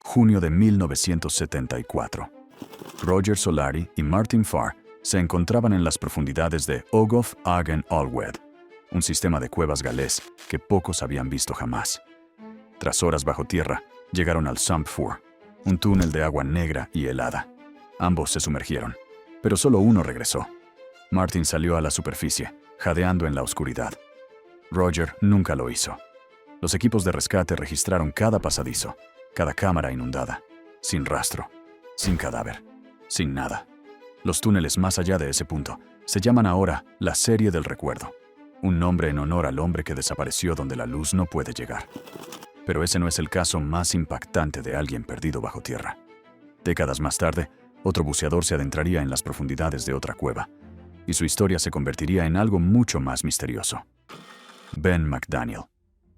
junio de 1974. Roger Solari y Martin Farr se encontraban en las profundidades de Ogof Agen Allwed, un sistema de cuevas galés que pocos habían visto jamás. Tras horas bajo tierra, llegaron al Sump Four, un túnel de agua negra y helada. Ambos se sumergieron, pero solo uno regresó. Martin salió a la superficie, jadeando en la oscuridad. Roger nunca lo hizo. Los equipos de rescate registraron cada pasadizo, cada cámara inundada, sin rastro, sin cadáver, sin nada. Los túneles más allá de ese punto se llaman ahora la Serie del Recuerdo, un nombre en honor al hombre que desapareció donde la luz no puede llegar. Pero ese no es el caso más impactante de alguien perdido bajo tierra. Décadas más tarde, otro buceador se adentraría en las profundidades de otra cueva, y su historia se convertiría en algo mucho más misterioso. Ben McDaniel.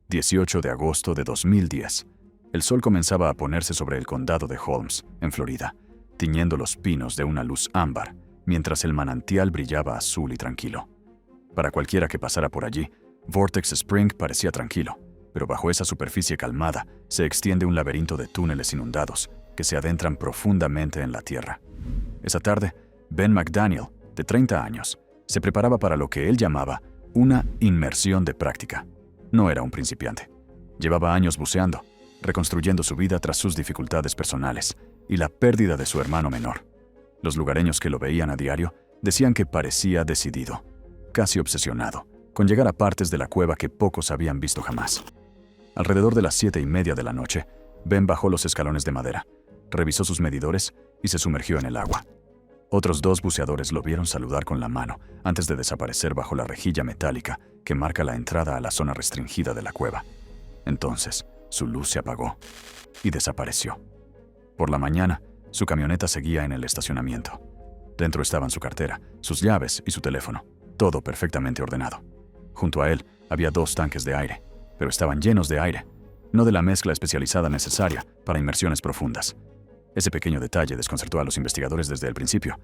18 de agosto de 2010. El sol comenzaba a ponerse sobre el condado de Holmes, en Florida, tiñendo los pinos de una luz ámbar, mientras el manantial brillaba azul y tranquilo. Para cualquiera que pasara por allí, Vortex Spring parecía tranquilo, pero bajo esa superficie calmada se extiende un laberinto de túneles inundados que se adentran profundamente en la tierra. Esa tarde, Ben McDaniel, de 30 años, se preparaba para lo que él llamaba una inmersión de práctica. No era un principiante. Llevaba años buceando, reconstruyendo su vida tras sus dificultades personales y la pérdida de su hermano menor. Los lugareños que lo veían a diario decían que parecía decidido, casi obsesionado, con llegar a partes de la cueva que pocos habían visto jamás. Alrededor de las 7:30 de la noche, Ben bajó los escalones de madera, revisó sus medidores y se sumergió en el agua. Otros 2 buceadores lo vieron saludar con la mano antes de desaparecer bajo la rejilla metálica que marca la entrada a la zona restringida de la cueva. Entonces, su luz se apagó y desapareció. Por la mañana, su camioneta seguía en el estacionamiento. Dentro estaban su cartera, sus llaves y su teléfono, todo perfectamente ordenado. Junto a él había 2 tanques de aire, pero estaban llenos de aire, no de la mezcla especializada necesaria para inmersiones profundas. Ese pequeño detalle desconcertó a los investigadores desde el principio.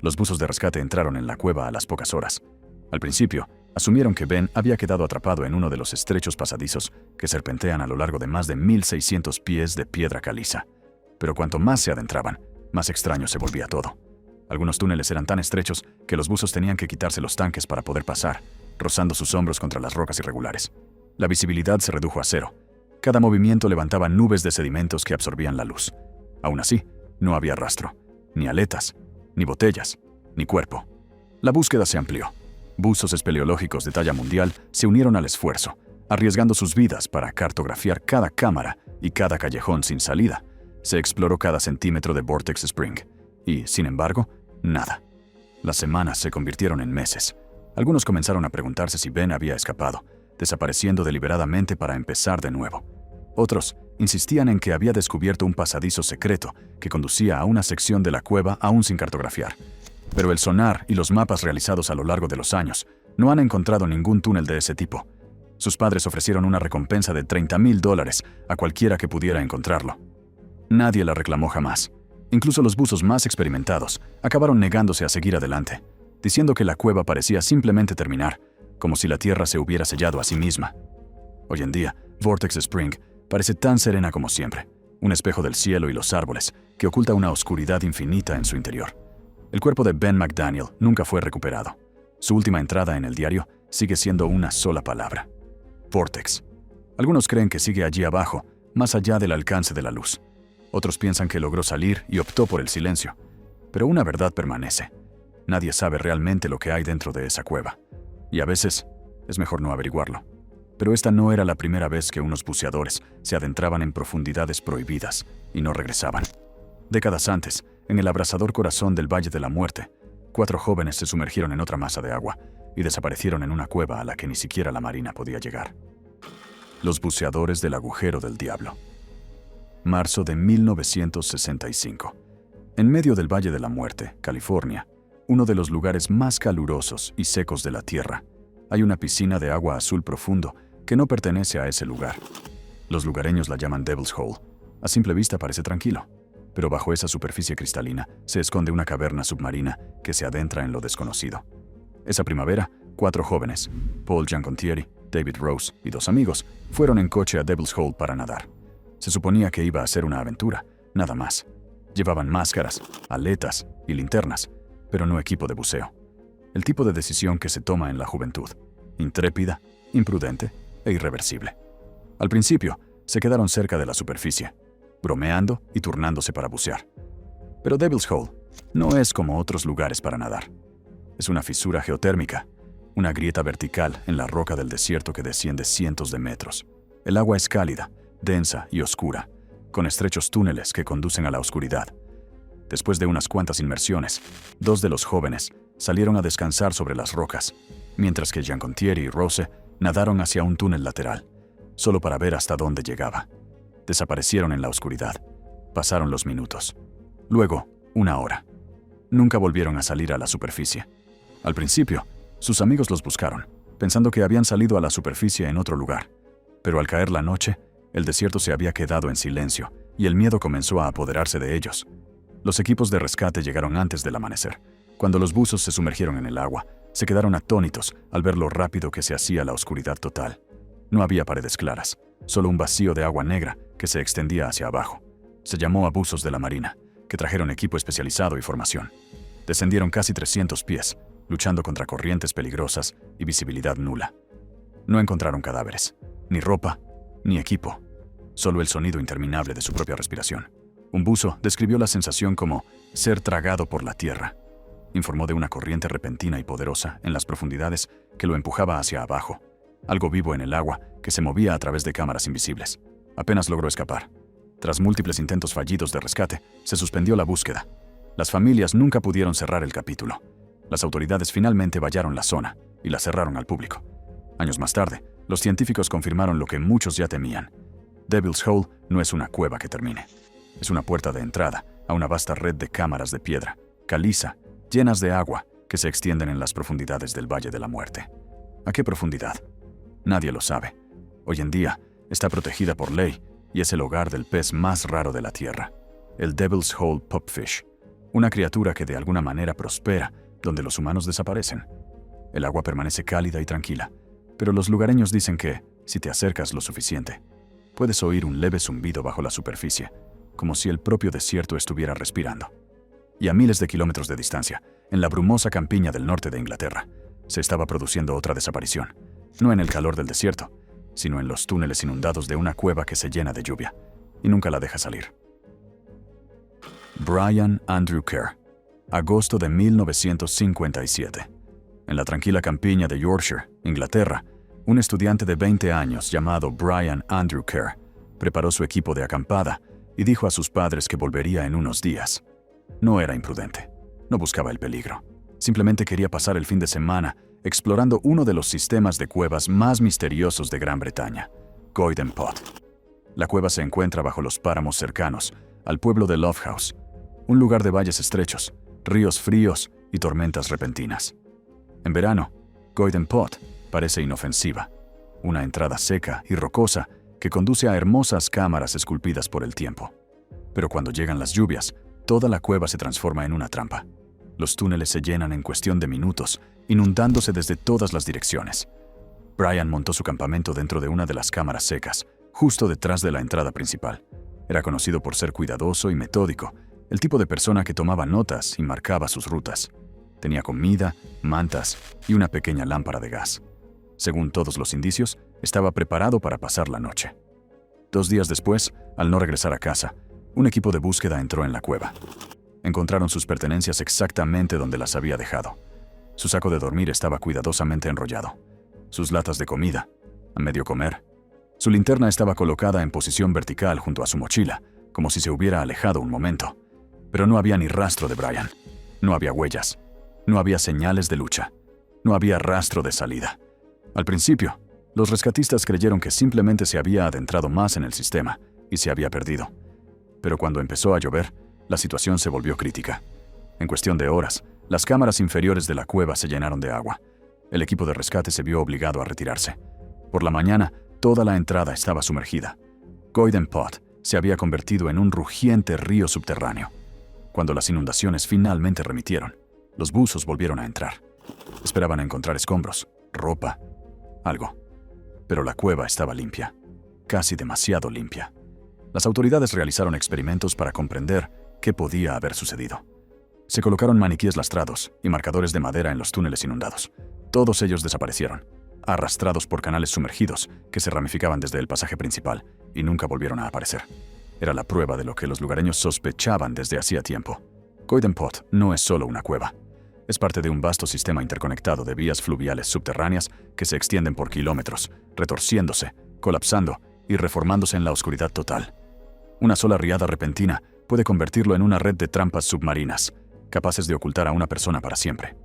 Los buzos de rescate entraron en la cueva a las pocas horas. Al principio, asumieron que Ben había quedado atrapado en uno de los estrechos pasadizos que serpentean a lo largo de más de 1,600 pies de piedra caliza. Pero cuanto más se adentraban, más extraño se volvía todo. Algunos túneles eran tan estrechos que los buzos tenían que quitarse los tanques para poder pasar, rozando sus hombros contra las rocas irregulares. La visibilidad se redujo a 0. Cada movimiento levantaba nubes de sedimentos que absorbían la luz. Aún así, no había rastro, ni aletas, ni botellas, ni cuerpo. La búsqueda se amplió. Buzos espeleológicos de talla mundial se unieron al esfuerzo, arriesgando sus vidas para cartografiar cada cámara y cada callejón sin salida. Se exploró cada centímetro de Vortex Spring, y, sin embargo, nada. Las semanas se convirtieron en meses. Algunos comenzaron a preguntarse si Ben había escapado, desapareciendo deliberadamente para empezar de nuevo. Otros insistían en que había descubierto un pasadizo secreto que conducía a una sección de la cueva aún sin cartografiar. Pero el sonar y los mapas realizados a lo largo de los años no han encontrado ningún túnel de ese tipo. Sus padres ofrecieron una recompensa de $30,000 a cualquiera que pudiera encontrarlo. Nadie la reclamó jamás. Incluso los buzos más experimentados acabaron negándose a seguir adelante, diciendo que la cueva parecía simplemente terminar, como si la tierra se hubiera sellado a sí misma. Hoy en día, Vortex Spring parece tan serena como siempre, un espejo del cielo y los árboles que oculta una oscuridad infinita en su interior. El cuerpo de Ben McDaniel nunca fue recuperado. Su última entrada en el diario sigue siendo una sola palabra: Vortex. Algunos creen que sigue allí abajo, más allá del alcance de la luz. Otros piensan que logró salir y optó por el silencio. Pero una verdad permanece. Nadie sabe realmente lo que hay dentro de esa cueva. Y a veces es mejor no averiguarlo. Pero esta no era la primera vez que unos buceadores se adentraban en profundidades prohibidas y no regresaban. Décadas antes, en el abrasador corazón del Valle de la Muerte, 4 jóvenes se sumergieron en otra masa de agua y desaparecieron en una cueva a la que ni siquiera la marina podía llegar. Los buceadores del agujero del diablo. Marzo de 1965. En medio del Valle de la Muerte, California, uno de los lugares más calurosos y secos de la Tierra, hay una piscina de agua azul profundo que no pertenece a ese lugar. Los lugareños la llaman Devil's Hole. A simple vista parece tranquilo, pero bajo esa superficie cristalina se esconde una caverna submarina que se adentra en lo desconocido. Esa primavera, 4 jóvenes, Paul Giancontieri, David Rose y 2 amigos, fueron en coche a Devil's Hole para nadar. Se suponía que iba a ser una aventura, nada más. Llevaban máscaras, aletas y linternas, pero no equipo de buceo. El tipo de decisión que se toma en la juventud. Intrépida, imprudente e irreversible. Al principio, se quedaron cerca de la superficie, bromeando y turnándose para bucear. Pero Devil's Hole no es como otros lugares para nadar. Es una fisura geotérmica, una grieta vertical en la roca del desierto que desciende cientos de metros. El agua es cálida, densa y oscura, con estrechos túneles que conducen a la oscuridad. Después de unas cuantas inmersiones, 2 de los jóvenes salieron a descansar sobre las rocas, mientras que Giancontieri y Rose nadaron hacia un túnel lateral, solo para ver hasta dónde llegaba. Desaparecieron en la oscuridad. Pasaron los minutos. Luego, 1 hora. Nunca volvieron a salir a la superficie. Al principio, sus amigos los buscaron, pensando que habían salido a la superficie en otro lugar. Pero al caer la noche, el desierto se había quedado en silencio y el miedo comenzó a apoderarse de ellos. Los equipos de rescate llegaron antes del amanecer. Cuando los buzos se sumergieron en el agua, se quedaron atónitos al ver lo rápido que se hacía la oscuridad total. No había paredes claras, solo un vacío de agua negra que se extendía hacia abajo. Se llamó a buzos de la Marina, que trajeron equipo especializado y formación. Descendieron casi 300 pies, luchando contra corrientes peligrosas y visibilidad nula. No encontraron cadáveres, ni ropa, ni equipo, solo el sonido interminable de su propia respiración. Un buzo describió la sensación como ser tragado por la tierra. Informó de una corriente repentina y poderosa en las profundidades que lo empujaba hacia abajo. Algo vivo en el agua que se movía a través de cámaras invisibles. Apenas logró escapar. Tras múltiples intentos fallidos de rescate, se suspendió la búsqueda. Las familias nunca pudieron cerrar el capítulo. Las autoridades finalmente vallaron la zona y la cerraron al público. Años más tarde, los científicos confirmaron lo que muchos ya temían. Devil's Hole no es una cueva que termine. Es una puerta de entrada a una vasta red de cámaras de piedra, caliza, llenas de agua, que se extienden en las profundidades del Valle de la Muerte. ¿A qué profundidad? Nadie lo sabe. Hoy en día, está protegida por ley y es el hogar del pez más raro de la Tierra, el Devil's Hole Pupfish, una criatura que de alguna manera prospera donde los humanos desaparecen. El agua permanece cálida y tranquila, pero los lugareños dicen que, si te acercas lo suficiente, puedes oír un leve zumbido bajo la superficie, como si el propio desierto estuviera respirando. Y a miles de kilómetros de distancia, en la brumosa campiña del norte de Inglaterra, se estaba produciendo otra desaparición, no en el calor del desierto, sino en los túneles inundados de una cueva que se llena de lluvia y nunca la deja salir. Brian Andrew Kerr, agosto de 1957. En la tranquila campiña de Yorkshire, Inglaterra, un estudiante de 20 años llamado Brian Andrew Kerr preparó su equipo de acampada y dijo a sus padres que volvería en unos días. No era imprudente, no buscaba el peligro. Simplemente quería pasar el fin de semana explorando uno de los sistemas de cuevas más misteriosos de Gran Bretaña, Goyden Pot. La cueva se encuentra bajo los páramos cercanos al pueblo de Lofthouse, un lugar de valles estrechos, ríos fríos y tormentas repentinas. En verano, Goyden Pot parece inofensiva, una entrada seca y rocosa que conduce a hermosas cámaras esculpidas por el tiempo. Pero cuando llegan las lluvias, toda la cueva se transforma en una trampa. Los túneles se llenan en cuestión de minutos, inundándose desde todas las direcciones. Brian montó su campamento dentro de una de las cámaras secas, justo detrás de la entrada principal. Era conocido por ser cuidadoso y metódico, el tipo de persona que tomaba notas y marcaba sus rutas. Tenía comida, mantas y una pequeña lámpara de gas. Según todos los indicios, estaba preparado para pasar la noche. 2 días después, al no regresar a casa, un equipo de búsqueda entró en la cueva. Encontraron sus pertenencias exactamente donde las había dejado. Su saco de dormir estaba cuidadosamente enrollado. Sus latas de comida, a medio comer. Su linterna estaba colocada en posición vertical junto a su mochila, como si se hubiera alejado un momento. Pero no había ni rastro de Brian. No había huellas. No había señales de lucha. No había rastro de salida. Al principio, los rescatistas creyeron que simplemente se había adentrado más en el sistema y se había perdido. Pero cuando empezó a llover, la situación se volvió crítica. En cuestión de horas, las cámaras inferiores de la cueva se llenaron de agua. El equipo de rescate se vio obligado a retirarse. Por la mañana, toda la entrada estaba sumergida. Goyden Pot se había convertido en un rugiente río subterráneo. Cuando las inundaciones finalmente remitieron, los buzos volvieron a entrar. Esperaban encontrar escombros, ropa, algo. Pero la cueva estaba limpia, casi demasiado limpia. Las autoridades realizaron experimentos para comprender qué podía haber sucedido. Se colocaron maniquíes lastrados y marcadores de madera en los túneles inundados. Todos ellos desaparecieron, arrastrados por canales sumergidos que se ramificaban desde el pasaje principal y nunca volvieron a aparecer. Era la prueba de lo que los lugareños sospechaban desde hacía tiempo. Coeden Pot no es solo una cueva. Es parte de un vasto sistema interconectado de vías fluviales subterráneas que se extienden por kilómetros, retorciéndose, colapsando y reformándose en la oscuridad total. Una sola riada repentina puede convertirlo en una red de trampas submarinas, capaces de ocultar a una persona para siempre.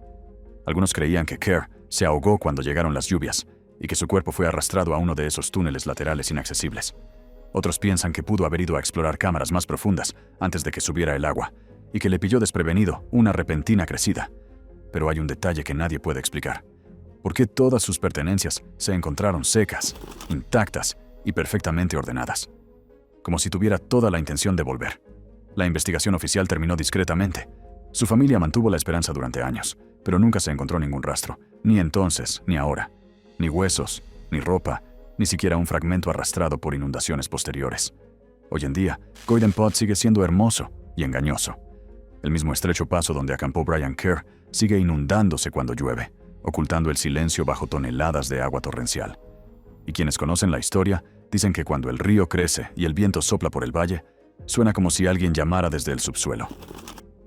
Algunos creían que Kerr se ahogó cuando llegaron las lluvias y que su cuerpo fue arrastrado a uno de esos túneles laterales inaccesibles. Otros piensan que pudo haber ido a explorar cámaras más profundas antes de que subiera el agua y que le pilló desprevenido una repentina crecida. Pero hay un detalle que nadie puede explicar. ¿Por qué todas sus pertenencias se encontraron secas, intactas y perfectamente ordenadas? Como si tuviera toda la intención de volver. La investigación oficial terminó discretamente. Su familia mantuvo la esperanza durante años, pero nunca se encontró ningún rastro, ni entonces ni ahora. Ni huesos, ni ropa, ni siquiera un fragmento arrastrado por inundaciones posteriores. Hoy en día, Coeden Pot sigue siendo hermoso y engañoso. El mismo estrecho paso donde acampó Brian Kerr sigue inundándose cuando llueve, ocultando el silencio bajo toneladas de agua torrencial. Y quienes conocen la historia dicen que cuando el río crece y el viento sopla por el valle, suena como si alguien llamara desde el subsuelo.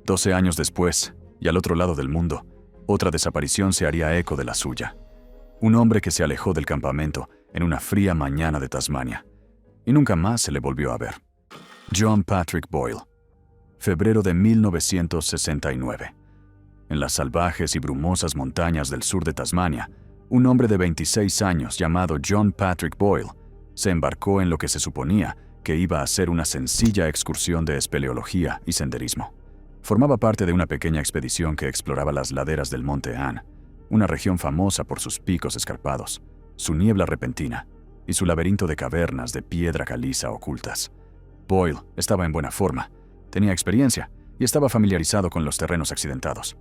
12 años después, y al otro lado del mundo, otra desaparición se haría eco de la suya. Un hombre que se alejó del campamento en una fría mañana de Tasmania, y nunca más se le volvió a ver. John Patrick Boyle. Febrero de 1969. En las salvajes y brumosas montañas del sur de Tasmania, un hombre de 26 años llamado John Patrick Boyle se embarcó en lo que se suponía que iba a ser una sencilla excursión de espeleología y senderismo. Formaba parte de una pequeña expedición que exploraba las laderas del Monte Ann, una región famosa por sus picos escarpados, su niebla repentina y su laberinto de cavernas de piedra caliza ocultas. Boyle estaba en buena forma, tenía experiencia y estaba familiarizado con los terrenos accidentados.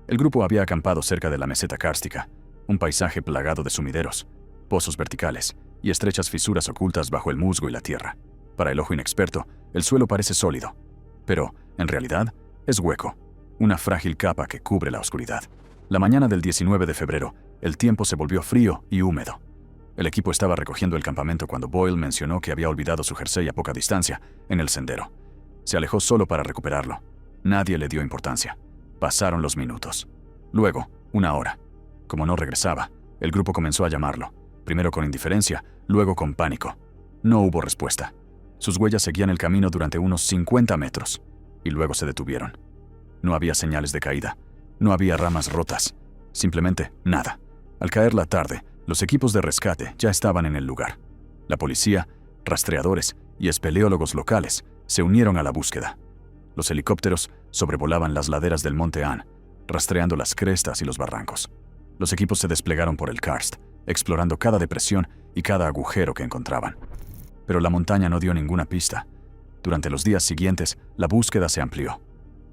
El grupo había acampado cerca de la meseta kárstica, un paisaje plagado de sumideros, pozos verticales y estrechas fisuras ocultas bajo el musgo y la tierra. Para el ojo inexperto, el suelo parece sólido, pero, en realidad, es hueco, una frágil capa que cubre la oscuridad. La mañana del 19 de febrero, el tiempo se volvió frío y húmedo. El equipo estaba recogiendo el campamento cuando Boyle mencionó que había olvidado su jersey a poca distancia, en el sendero. Se alejó solo para recuperarlo. Nadie le dio importancia. Pasaron los minutos. Luego, una hora. Como no regresaba, el grupo comenzó a llamarlo, primero con indiferencia, luego con pánico. No hubo respuesta. Sus huellas seguían el camino durante unos 50 metros, y luego se detuvieron. No había señales de caída, no había ramas rotas, simplemente nada. Al caer la tarde, los equipos de rescate ya estaban en el lugar. La policía, rastreadores y espeleólogos locales se unieron a la búsqueda. Los helicópteros sobrevolaban las laderas del Monte Ann, rastreando las crestas y los barrancos. Los equipos se desplegaron por el karst, explorando cada depresión y cada agujero que encontraban. Pero la montaña no dio ninguna pista. Durante los días siguientes, la búsqueda se amplió.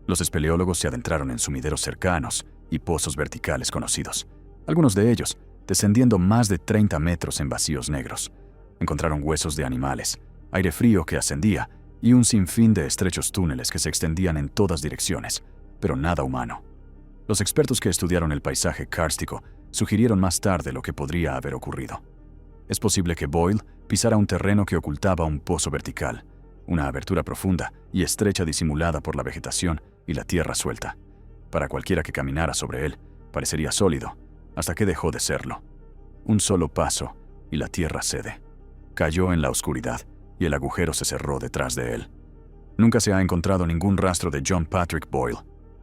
Los espeleólogos se adentraron en sumideros cercanos y pozos verticales conocidos, algunos de ellos descendiendo más de 30 metros en vacíos negros. Encontraron huesos de animales, aire frío que ascendía y un sinfín de estrechos túneles que se extendían en todas direcciones, pero nada humano. Los expertos que estudiaron el paisaje kárstico sugirieron más tarde lo que podría haber ocurrido. Es posible que Boyle pisara un terreno que ocultaba un pozo vertical, una abertura profunda y estrecha disimulada por la vegetación y la tierra suelta. Para cualquiera que caminara sobre él, parecería sólido, hasta que dejó de serlo. Un solo paso y la tierra cede. Cayó en la oscuridad y el agujero se cerró detrás de él. Nunca se ha encontrado ningún rastro de John Patrick Boyle,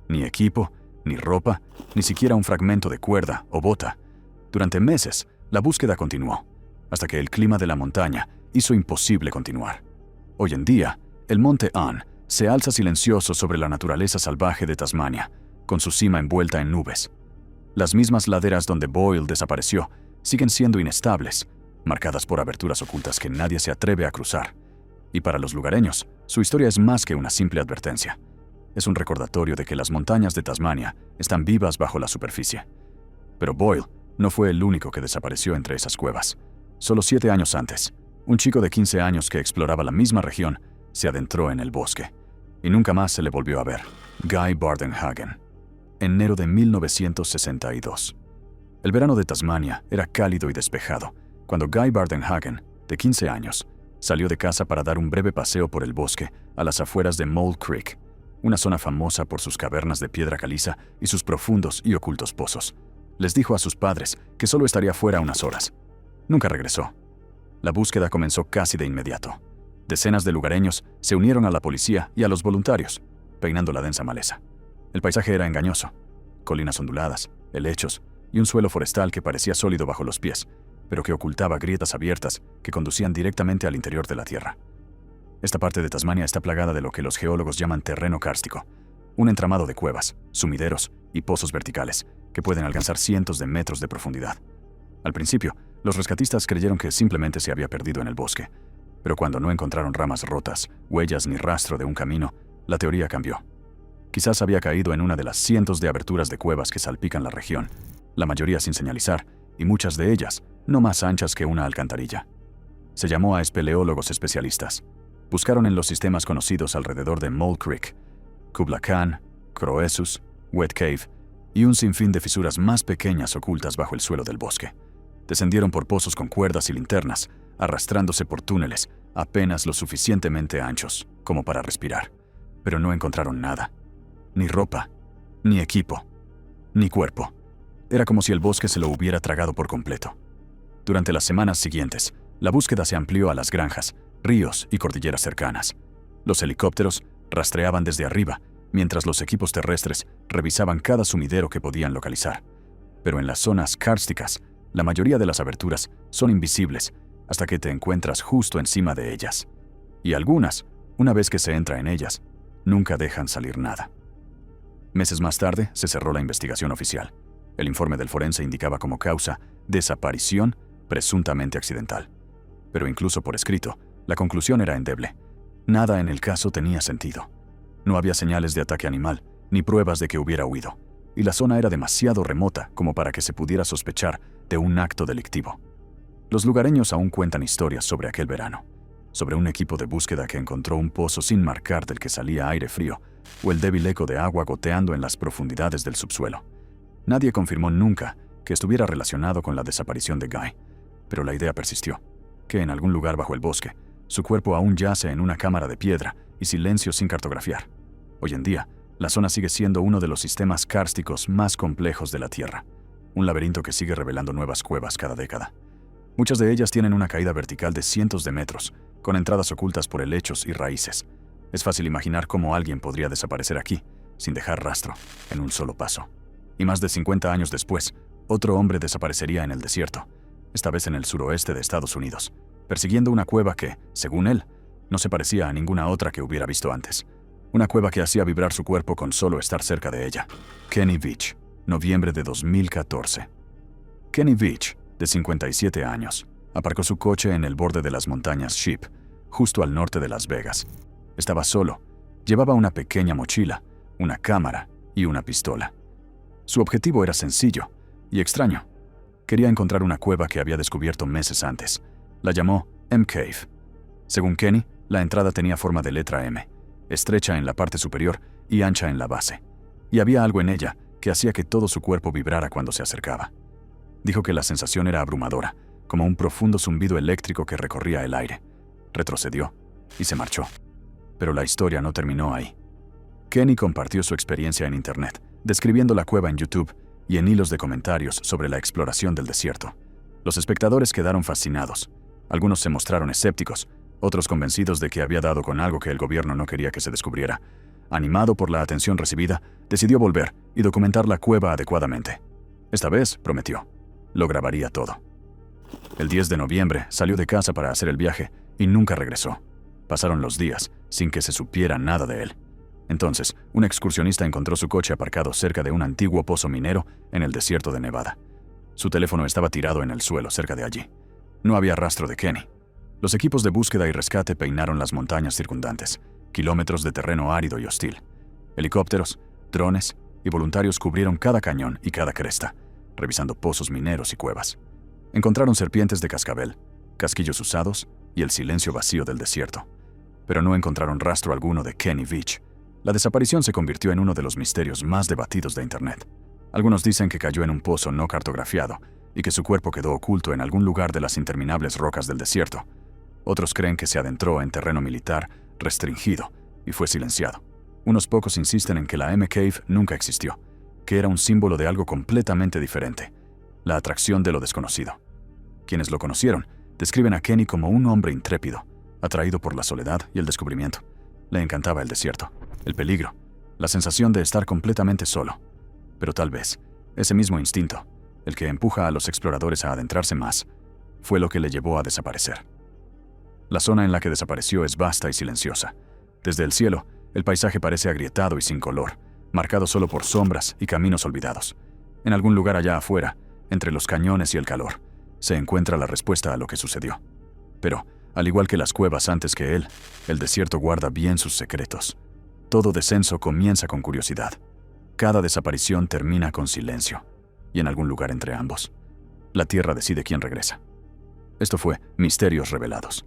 ni equipo, ni ropa, ni siquiera un fragmento de cuerda o bota. Durante meses, la búsqueda continuó, hasta que el clima de la montaña hizo imposible continuar. Hoy en día, el Monte Ann se alza silencioso sobre la naturaleza salvaje de Tasmania, con su cima envuelta en nubes. Las mismas laderas donde Boyle desapareció siguen siendo inestables, marcadas por aberturas ocultas que nadie se atreve a cruzar. Y para los lugareños, su historia es más que una simple advertencia. Es un recordatorio de que las montañas de Tasmania están vivas bajo la superficie. Pero Boyle no fue el único que desapareció entre esas cuevas. Solo 7 años antes, Un chico de 15 años que exploraba la misma región se adentró en el bosque y nunca más se le volvió a ver. Guy Bardenhagen. Enero de 1962. El verano de Tasmania era cálido y despejado cuando Guy Bardenhagen, de 15 años, salió de casa para dar un breve paseo por el bosque a las afueras de Mole Creek, una zona famosa por sus cavernas de piedra caliza y sus profundos y ocultos pozos. Les dijo a sus padres que solo estaría fuera unas horas. Nunca regresó. La búsqueda comenzó casi de inmediato. Decenas de lugareños se unieron a la policía y a los voluntarios, peinando la densa maleza. El paisaje era engañoso. Colinas onduladas, helechos y un suelo forestal que parecía sólido bajo los pies, pero que ocultaba grietas abiertas que conducían directamente al interior de la tierra. Esta parte de Tasmania está plagada de lo que los geólogos llaman terreno kárstico, un entramado de cuevas, sumideros y pozos verticales que pueden alcanzar cientos de metros de profundidad. Al principio, los rescatistas creyeron que simplemente se había perdido en el bosque, pero cuando no encontraron ramas rotas, huellas ni rastro de un camino, la teoría cambió. Quizás había caído en una de las cientos de aberturas de cuevas que salpican la región, la mayoría sin señalizar, y muchas de ellas no más anchas que una alcantarilla. Se llamó a espeleólogos especialistas. Buscaron en los sistemas conocidos alrededor de Mole Creek, Kubla Khan, Croesus, Wet Cave y un sinfín de fisuras más pequeñas ocultas bajo el suelo del bosque. Descendieron por pozos con cuerdas y linternas, arrastrándose por túneles apenas lo suficientemente anchos como para respirar. Pero no encontraron nada. Ni ropa, ni equipo, ni cuerpo. Era como si el bosque se lo hubiera tragado por completo. Durante las semanas siguientes, la búsqueda se amplió a las granjas, ríos y cordilleras cercanas. Los helicópteros rastreaban desde arriba, mientras los equipos terrestres revisaban cada sumidero que podían localizar. Pero en las zonas kársticas, la mayoría de las aberturas son invisibles hasta que te encuentras justo encima de ellas. Y algunas, una vez que se entra en ellas, nunca dejan salir nada. Meses más tarde, se cerró la investigación oficial. El informe del forense indicaba como causa desaparición presuntamente accidental. Pero incluso por escrito, la conclusión era endeble. Nada en el caso tenía sentido. No había señales de ataque animal, ni pruebas de que hubiera huido, y la zona era demasiado remota como para que se pudiera sospechar de un acto delictivo. Los lugareños aún cuentan historias sobre aquel verano, sobre un equipo de búsqueda que encontró un pozo sin marcar del que salía aire frío, o el débil eco de agua goteando en las profundidades del subsuelo. Nadie confirmó nunca que estuviera relacionado con la desaparición de Guy, pero la idea persistió, que en algún lugar bajo el bosque, su cuerpo aún yace en una cámara de piedra y silencio sin cartografiar. Hoy en día, la zona sigue siendo uno de los sistemas kársticos más complejos de la Tierra, un laberinto que sigue revelando nuevas cuevas cada década. Muchas de ellas tienen una caída vertical de cientos de metros, con entradas ocultas por helechos y raíces. Es fácil imaginar cómo alguien podría desaparecer aquí, sin dejar rastro, en un solo paso. Y más de 50 años después, otro hombre desaparecería en el desierto, esta vez en el suroeste de Estados Unidos, persiguiendo una cueva que, según él, no se parecía a ninguna otra que hubiera visto antes. Una cueva que hacía vibrar su cuerpo con solo estar cerca de ella. Kenny Veach, noviembre de 2014. Kenny Veach, de 57 años, aparcó su coche en el borde de las montañas Sheep, justo al norte de Las Vegas. Estaba solo, llevaba una pequeña mochila, una cámara y una pistola. Su objetivo era sencillo y extraño. Quería encontrar una cueva que había descubierto meses antes. La llamó M-Cave. Según Kenny, la entrada tenía forma de letra M, estrecha en la parte superior y ancha en la base. Y había algo en ella que hacía que todo su cuerpo vibrara cuando se acercaba. Dijo que la sensación era abrumadora, como un profundo zumbido eléctrico que recorría el aire. Retrocedió y se marchó. Pero la historia no terminó ahí. Kenny compartió su experiencia en Internet, describiendo la cueva en YouTube y en hilos de comentarios sobre la exploración del desierto. Los espectadores quedaron fascinados. Algunos se mostraron escépticos, otros convencidos de que había dado con algo que el gobierno no quería que se descubriera. Animado por la atención recibida, decidió volver y documentar la cueva adecuadamente. Esta vez, prometió, lo grabaría todo. El 10 de noviembre salió de casa para hacer el viaje y nunca regresó. Pasaron los días sin que se supiera nada de él. Entonces, un excursionista encontró su coche aparcado cerca de un antiguo pozo minero en el desierto de Nevada. Su teléfono estaba tirado en el suelo cerca de allí. No había rastro de Kenny. Los equipos de búsqueda y rescate peinaron las montañas circundantes, kilómetros de terreno árido y hostil. Helicópteros, drones y voluntarios cubrieron cada cañón y cada cresta, revisando pozos mineros y cuevas. Encontraron serpientes de cascabel, casquillos usados y el silencio vacío del desierto. Pero no encontraron rastro alguno de Kenny Veach. La desaparición se convirtió en uno de los misterios más debatidos de Internet. Algunos dicen que cayó en un pozo no cartografiado y que su cuerpo quedó oculto en algún lugar de las interminables rocas del desierto. Otros creen que se adentró en terreno militar restringido y fue silenciado. Unos pocos insisten en que la M-Cave nunca existió, que era un símbolo de algo completamente diferente, la atracción de lo desconocido. Quienes lo conocieron describen a Kenny como un hombre intrépido, atraído por la soledad y el descubrimiento. Le encantaba el desierto, el peligro, la sensación de estar completamente solo. Pero tal vez, ese mismo instinto, el que empuja a los exploradores a adentrarse más, fue lo que le llevó a desaparecer. La zona en la que desapareció es vasta y silenciosa. Desde el cielo, el paisaje parece agrietado y sin color, marcado solo por sombras y caminos olvidados. En algún lugar allá afuera, entre los cañones y el calor, se encuentra la respuesta a lo que sucedió. Pero, al igual que las cuevas antes que él, el desierto guarda bien sus secretos. Todo descenso comienza con curiosidad. Cada desaparición termina con silencio, y en algún lugar entre ambos, la tierra decide quién regresa. Esto fue Misterios Revelados.